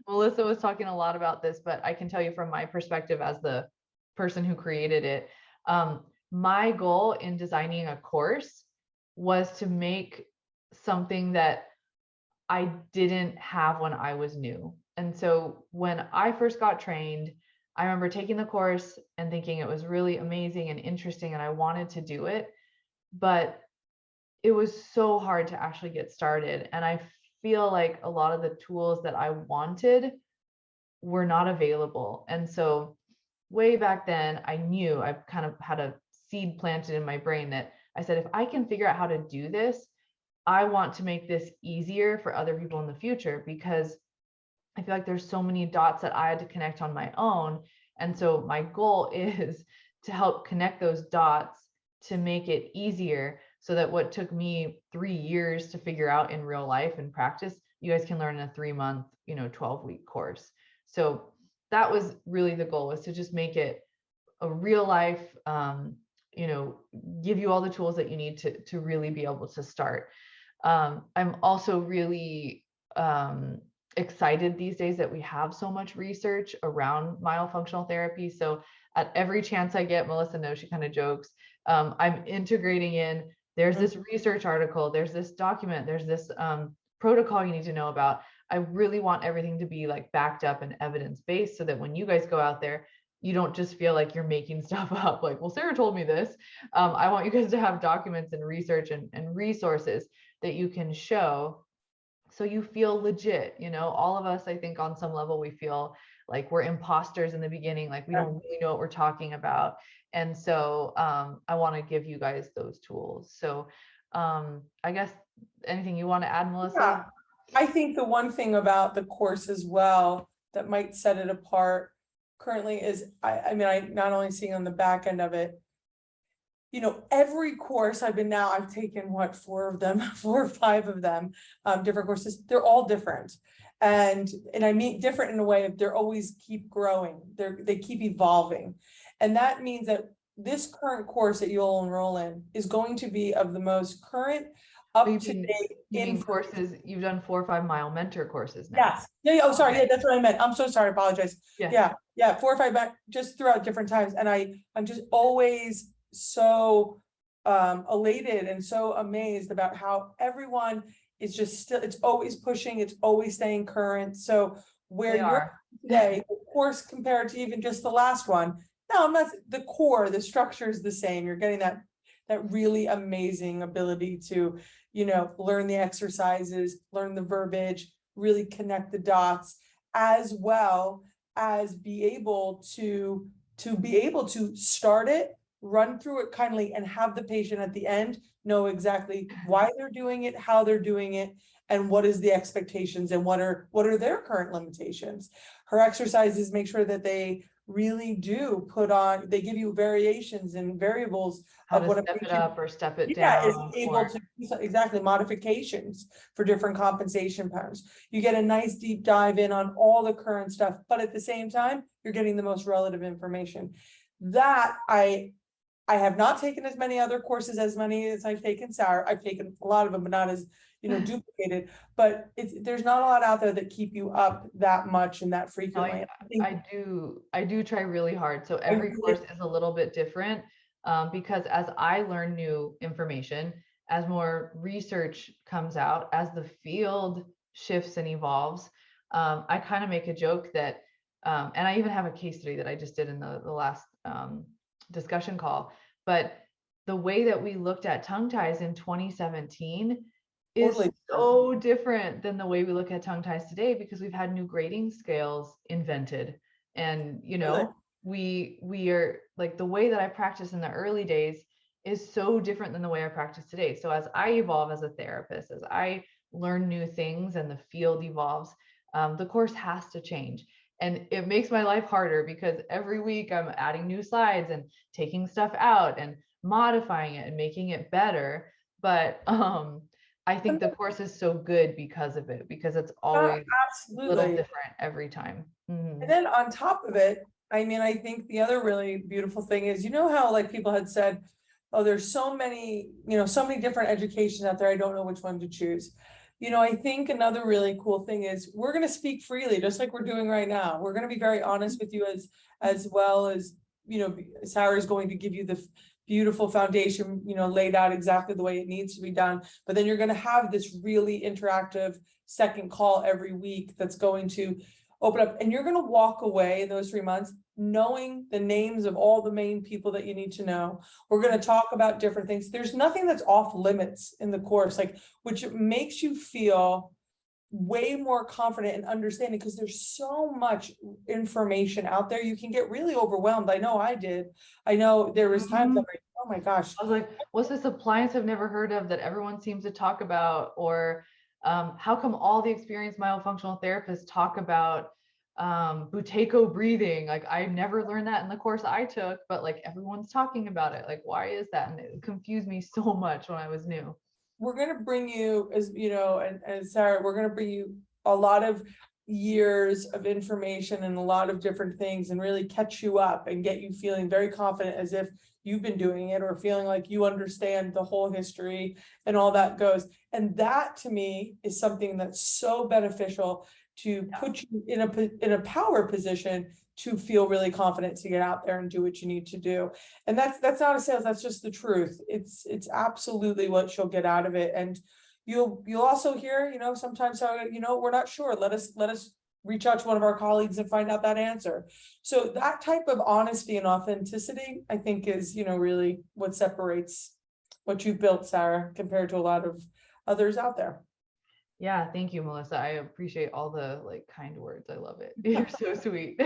Melissa was talking a lot about this, but I can tell you from my perspective as the person who created it, my goal in designing a course was to make something that I didn't have when I was new. And so when I first got trained, I remember taking the course and thinking it was really amazing and interesting, and I wanted to do it, but it was so hard to actually get started. And I feel like a lot of the tools that I wanted were not available. And so way back then, I knew, I kind of had a seed planted in my brain that I said, if I can figure out how to do this, I want to make this easier for other people in the future, because I feel like there's so many dots that I had to connect on my own. And so my goal is to help connect those dots to make it easier, so that what took me 3 years to figure out in real life and practice, you guys can learn in a 3-month, 12-week course. So that was really the goal, was to just make it a real life, give you all the tools that you need to really be able to start. I'm also really excited these days that we have so much research around myofunctional therapy. So at every chance I get, Melissa knows, she kind of jokes, I'm integrating in, there's this research article, there's this document, there's this protocol you need to know about. I really want everything to be like backed up and evidence-based, so that when you guys go out there, you don't just feel like you're making stuff up, like, well, Sarah told me this. I want you guys to have documents and research and resources that you can show, so you feel legit. All of us, I think on some level, we feel like we're imposters in the beginning, like we don't really know what we're talking about. And so I want to give you guys those tools. So I guess anything you want to add, Melissa? Yeah. I think the one thing about the course as well that might set it apart currently is, I not only seeing on the back end of it, every course I've taken 4 of them, 4 or 5 of them, different courses, they're all different. And I mean different in a way that they're always keep growing. They keep evolving. And that means that this current course that you'll enroll in is going to be of the most current, up to date courses. You've done 4 or 5 MyoMentor courses now. Yes. Yeah. Oh, sorry. Yeah, that's what I meant. I'm so sorry. I apologize. Yeah. 4 or 5 just throughout different times. And I'm just always so elated and so amazed about how everyone is just still, it's always pushing, it's always staying current. So where you're today, of course, compared to even just the last one, no, I'm not, the core, the structure is the same. You're getting that really amazing ability to, learn the exercises, learn the verbiage, really connect the dots, as well as be able to start it, run through it kindly, and have the patient at the end know exactly why they're doing it, how they're doing it, and what is the expectations, and what are their current limitations. Her exercises make sure that they really do they give you variations and variables how of to what step it up or step it down. Is able to exactly modifications for different compensation patterns. You get a nice deep dive in on all the current stuff, but at the same time, you're getting the most relative information. That I have not taken as many other courses as I've taken Sarah. I've taken a lot of them, but not as duplicated. But there's not a lot out there that keep you up that much and that frequently. I do try really hard. So every course is a little bit different, because as I learn new information, as more research comes out, as the field shifts and evolves, I kind of make a joke that, and I even have a case study that I just did in the last discussion call, but the way that we looked at tongue ties in 2017 is so different than the way we look at tongue ties today, because we've had new grading scales invented. And we are like, the way that I practice in the early days is so different than the way I practice today. So as I evolve as a therapist, as I learn new things and the field evolves, the course has to change. And it makes my life harder because every week I'm adding new slides and taking stuff out and modifying it and making it better. But I think And the course is so good because of it, because it's then, always a little absolutely. different every time. And then on top of it, I mean, I think the other really beautiful thing is, you know how like people had said, oh, there's so many, so many different educations out there, I don't know which one to choose. I think another really cool thing is we're going to speak freely, just like we're doing right now. We're going to be very honest with you as well as, Sarah's going to give you the beautiful foundation, laid out exactly the way it needs to be done. But then you're going to have this really interactive second call every week that's going to open up, and you're going to walk away in those 3 months knowing the names of all the main people that you need to know. We're going to talk about different things. There's nothing that's off limits in the course, like, which makes you feel way more confident and understanding, because there's so much information out there. You can get really overwhelmed. I know I did. I know there was times I'm like, oh my gosh. I was like, what's this appliance I've never heard of that everyone seems to talk about? Or how come all the experienced myofunctional therapists talk about Buteyko breathing? Like, I never learned that in the course I took, but like everyone's talking about it. Like, why is that? And it confused me so much when I was new. We're going to bring you, as and Sarah, we're going to bring you a lot of years of information and a lot of different things, and really catch you up and get you feeling very confident as if you've been doing it, or feeling like you understand the whole history and all that goes. And that to me is something that's so beneficial to put you in a power position to feel really confident to get out there and do what you need to do. And that's not a sales, that's just the truth. It's absolutely what you'll get out of it. And you'll also hear, sometimes how, we're not sure. Let us reach out to one of our colleagues and find out that answer. So that type of honesty and authenticity, I think, is, really what separates what you built, Sarah, compared to a lot of others out there. Yeah, thank you, Melissa. I appreciate all the like kind words. I love it. You're so sweet.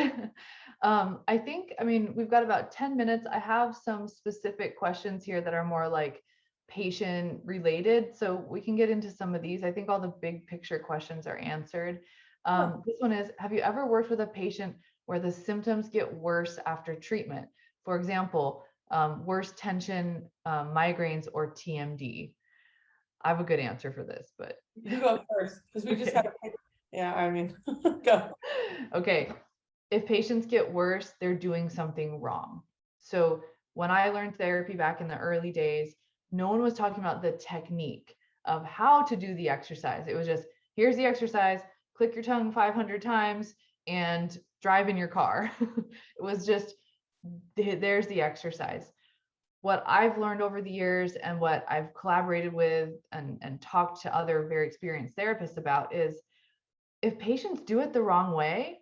I mean, we've got about 10 minutes. I have some specific questions here that are more like patient related. So we can get into some of these. I think all the big picture questions are answered. This one is, have you ever worked with a patient where the symptoms get worse after treatment? For example, worse tension, migraines, or TMD? I have a good answer for this, but You go first, because we just okay. had, yeah, I mean, go. Okay. If patients get worse, they're doing something wrong. So when I learned therapy back in the early days, no one was talking about the technique of how to do the exercise. It was just, here's the exercise, click your tongue 500 times and drive in your car. It was just, there's the exercise. What I've learned over the years and what I've collaborated with and talked to other very experienced therapists about is, if patients do it the wrong way,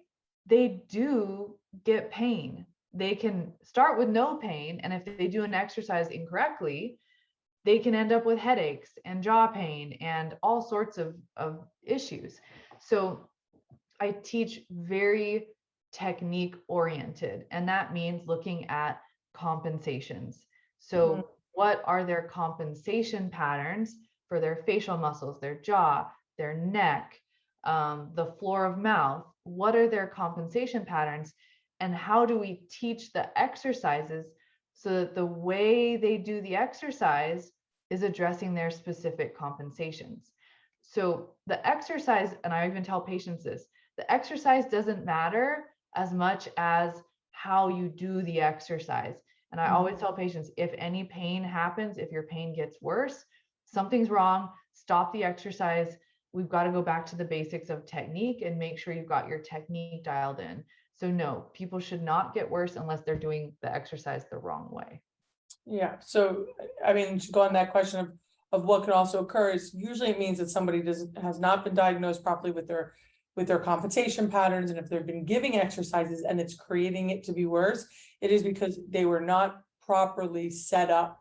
they do get pain. They can start with no pain, and if they do an exercise incorrectly, they can end up with headaches and jaw pain and all sorts of issues. So I teach very technique oriented, and that means looking at compensations. So what are their compensation patterns for their facial muscles, their jaw, their neck, the floor of mouth? What are their compensation patterns? And how do we teach the exercises so that the way they do the exercise is addressing their specific compensations? So the exercise, and I even tell patients this, the exercise doesn't matter as much as how you do the exercise. And I always tell patients, if any pain happens, if your pain gets worse, something's wrong, stop the exercise. We've got to go back to the basics of technique and make sure you've got your technique dialed in. So no, people should not get worse unless they're doing the exercise the wrong way. Yeah, so I mean, to go on that question of what can also occur is usually it means that somebody has not been diagnosed properly with their compensation patterns, and if they've been giving exercises and it's creating it to be worse, it is because they were not properly set up.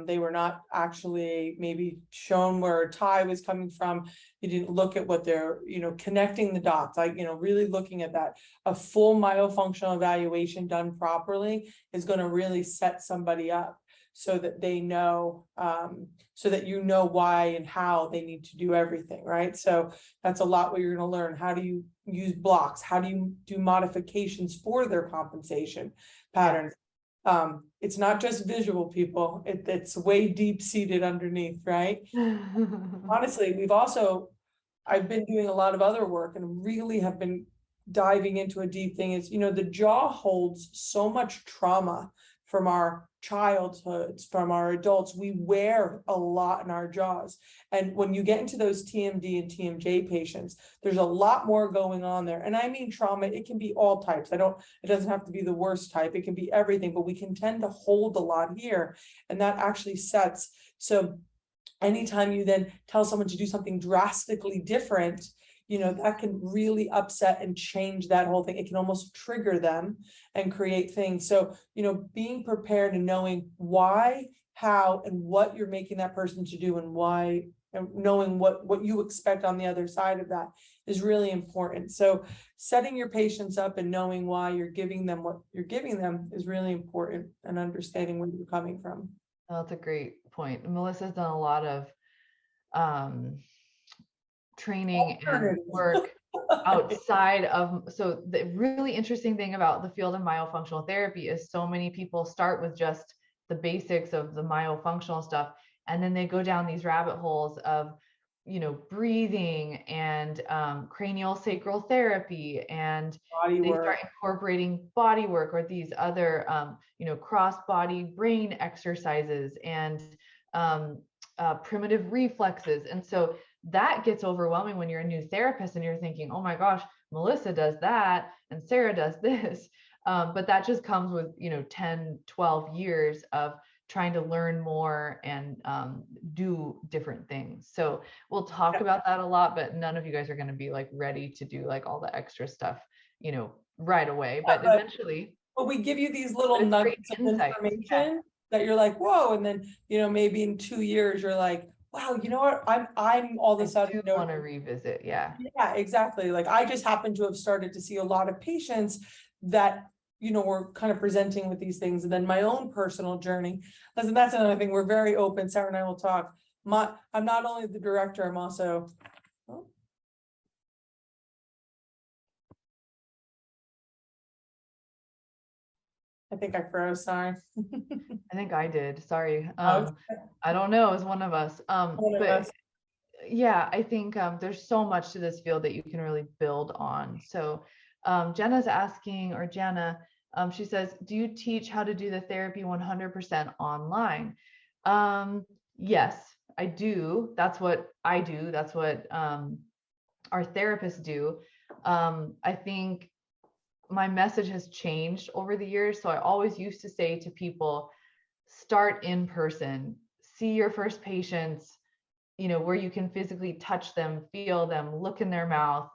They were not actually maybe shown where a tie was coming from. You didn't look at what they're, connecting the dots, like, really looking at that. A full myofunctional evaluation done properly is going to really set somebody up so that they know, so that why and how they need to do everything, right? So that's a lot what you're going to learn. How do you use blocks? How do you do modifications for their compensation patterns? It's not just visual, people. It's way deep seated underneath, right? Honestly, I've been doing a lot of other work and really have been diving into a deep thing. Is, the jaw holds so much trauma from our childhoods, from our adults. We wear a lot in our jaws. And when you get into those TMD and TMJ patients, there's a lot more going on there. And I mean trauma, it can be all types. It doesn't have to be the worst type. It can be everything, but we can tend to hold a lot here. And that actually sets. So anytime you then tell someone to do something drastically different, that can really upset and change that whole thing. It can almost trigger them and create things. So, being prepared and knowing why, how, and what you're making that person to do, and why, and knowing what you expect on the other side of that is really important. So setting your patients up and knowing why you're giving them what you're giving them is really important, and understanding where you're coming from. Oh, that's a great point. Melissa's done a lot of training and work outside of, so the really interesting thing about the field of myofunctional therapy is so many people start with just the basics of the myofunctional stuff, and then they go down these rabbit holes of breathing and cranial sacral therapy, and Body they work. start incorporating body work or these other cross body brain exercises and primitive reflexes. And so that gets overwhelming when you're a new therapist and you're thinking, oh my gosh, Melissa does that and Sarah does this. But that just comes with 10, 12 years of trying to learn more and do different things. So we'll talk about that a lot, but none of you guys are going to be like ready to do like all the extra stuff, right away. But eventually. But we give you these little nuggets of information that you're like, whoa, and then maybe in 2 years you're like, wow, you know what? I'm all of a sudden want to revisit. Yeah, exactly. Like I just happen to have started to see a lot of patients that were kind of presenting with these things, and then my own personal journey. Listen, that's another thing. We're very open. Sarah and I will talk. I'm not only the director, I'm also. Oh. I think I froze. Sorry. I think I did. Sorry. I don't know. It was one of us. But yeah, I think there's so much to this field that you can really build on. So Jenna's asking, or Jenna, she says, do you teach how to do the therapy 100% online? Yes, I do. That's what I do. That's what our therapists do. I think my message has changed over the years. So I always used to say to people, start in person, see your first patients, where you can physically touch them, feel them, look in their mouth.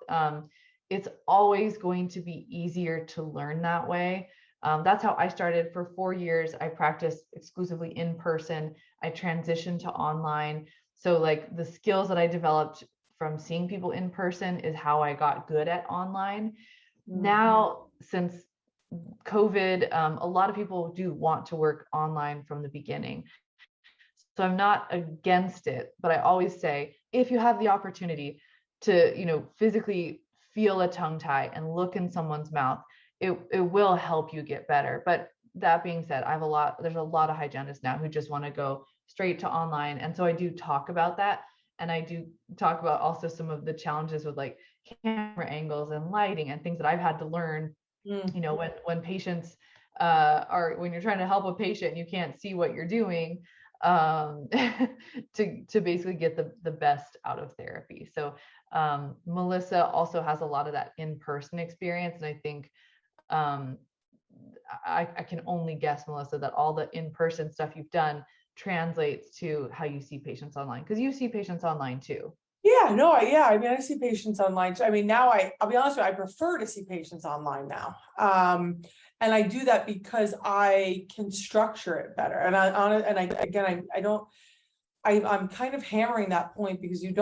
It's always going to be easier to learn that way. That's how I started. For 4 years, I practiced exclusively in person. I transitioned to online. So like the skills that I developed from seeing people in person is how I got good at online. Now, since COVID, a lot of people do want to work online from the beginning. So I'm not against it, but I always say, if you have the opportunity to, physically feel a tongue tie and look in someone's mouth, it will help you get better. But that being said, there's a lot of hygienists now who just want to go straight to online. And so I do talk about that. And I do talk about also some of the challenges with like camera angles and lighting and things that I've had to learn, when patients when you're trying to help a patient, you can't see what you're doing, to basically get the best out of therapy. So Melissa also has a lot of that in-person experience. And I think I can only guess, Melissa, that all the in-person stuff you've done translates to how you see patients online, because you see patients online too. Yeah, no, I mean, I see patients online. I mean, now I'll be honest with you, I prefer to see patients online now. And I do that because I can structure it better. And I'm kind of hammering that point because you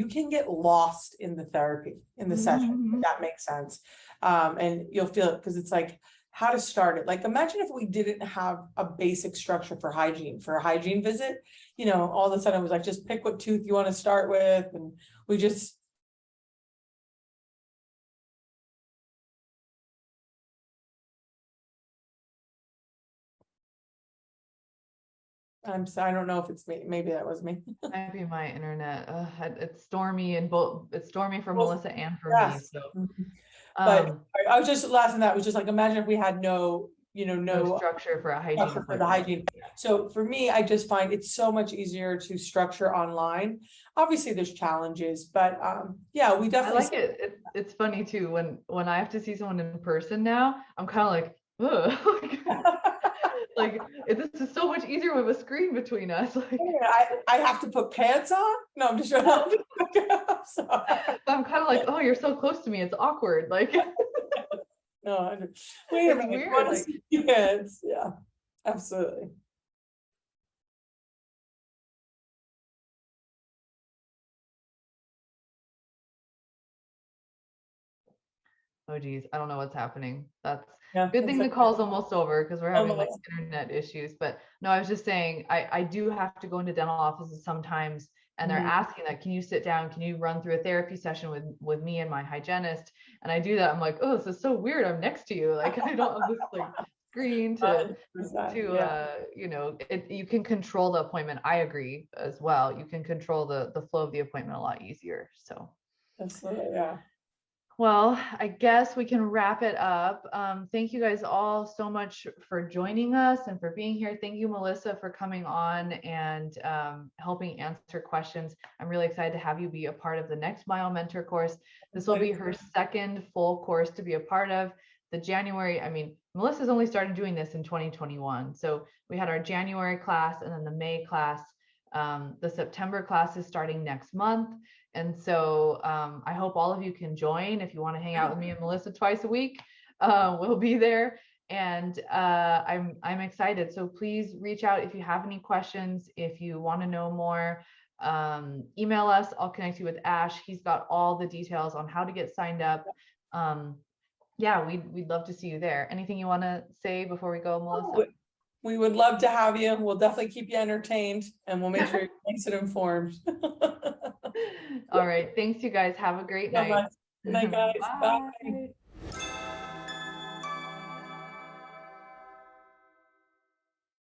can get lost in the therapy, in the session, if that makes sense. And you'll feel it because it's like, how to start it. Like, imagine if we didn't have a basic structure for a hygiene visit, all of a sudden it was like, just pick what tooth you want to start with. And we just, I don't know if it's me. Maybe that was me. Might be my internet. It's stormy and both. It's stormy for Well, Melissa and for me. yes. So, But um, I was just last thing that was just like, imagine if we had no, no no structure for a hygiene structure for the appointment. hygiene. So for me, I just find it's so much easier to structure online. Obviously, there's challenges, but yeah, we I definitely like it. It's funny too when I have to see someone in person now. I'm kind of like, ugh. Like this is so much easier with a screen between us. Like I have to put pants on. No, I'm just trying to. I'm kind of like, oh, you're so close to me. It's awkward. Like No, wait a it's minute. You weird. want to Like see kids? Yeah, absolutely. oh geez, I don't know what's happening. That's Yeah, good it's thing the like, call's almost over because we're having like almost. internet issues. But no, I was just saying I do have to go into dental offices sometimes and they're Mhm. asking that, can you sit down? Can you run through a therapy session with me and my hygienist? And I do that. I'm like, oh, this is so weird. I'm next to you. Like I don't have this like screen to 100%, yeah, you can control the appointment. I agree as well. You can control the flow of the appointment a lot easier. So absolutely, yeah. well, I guess we can wrap it up. Thank you guys all so much for joining us and for being here. Thank you, Melissa, for coming on and helping answer questions. I'm really excited to have you be a part of the next MyoMentor course. This will be her second full course to be a part of. The January, I mean, Melissa's only started doing this in 2021. So we had our January class and then the May class. The September class is starting next month. And so I hope all of you can join. If you want to hang out with me and Melissa twice a week, we'll be there. And I'm excited. So please reach out if you have any questions. If you want to know more, email us. I'll connect you with Ash. He's got all the details on how to get signed up. Yeah, we'd love to see you there. Anything you want to say before we go, Melissa? We would love to have you. We'll definitely keep you entertained and we'll make sure you're nice and informed. All right. Thanks, you guys. Have a great So night. much. Good night, guys. Bye. Bye.